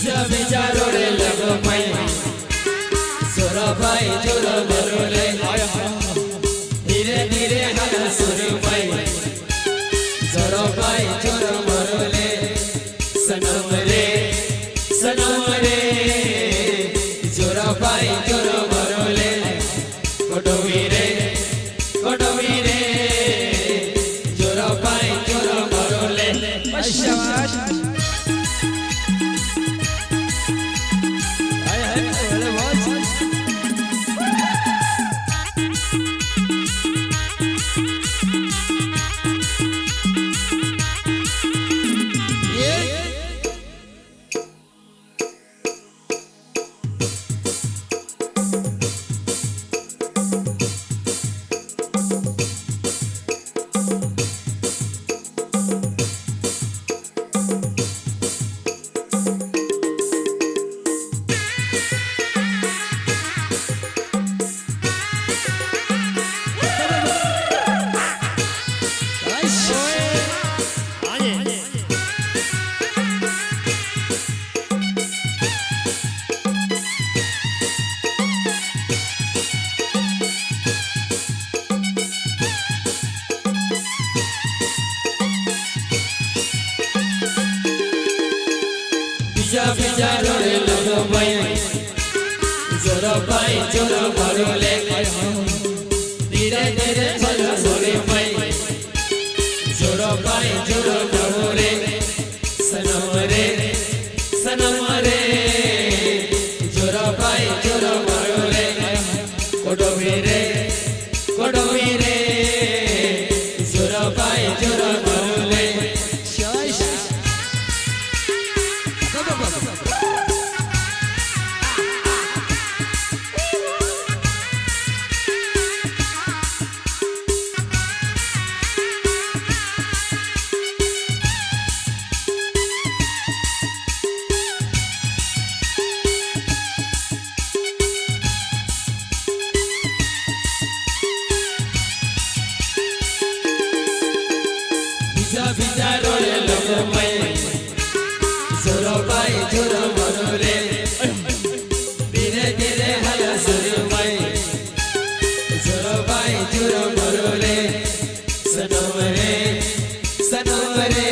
વિચારો રે લગો ભાઈ જોરો ભાઈ જોરો મરો લે ધીરે ધીરે હર સુર ભાઈ જોરો ભાઈ જોરો મરો લે સનમ રે જોરો ભાઈ જોરો મરો લે કોટવી રે જોરો ભાઈ જોરો મરો લે શાબાશ વિચારો રે લગો ભાઈ જોરો ભાઈ જોરો મરો લે ધીરે ધીરે ચલો સોરે ભાઈ જોરો ભાઈ જોરો મરો લે સનમ રે જોરો ભાઈ જોરો મરો લે કોટવી રે જોરો ભાઈ જોરો મરો લે વિચારો રે લગો ભાઈ જોરો ભાઈ જોરો મરો લે ધીરે ધીરે હર સુર ભાઈ જોરો ભાઈ જોરો મરો લે સનમ રે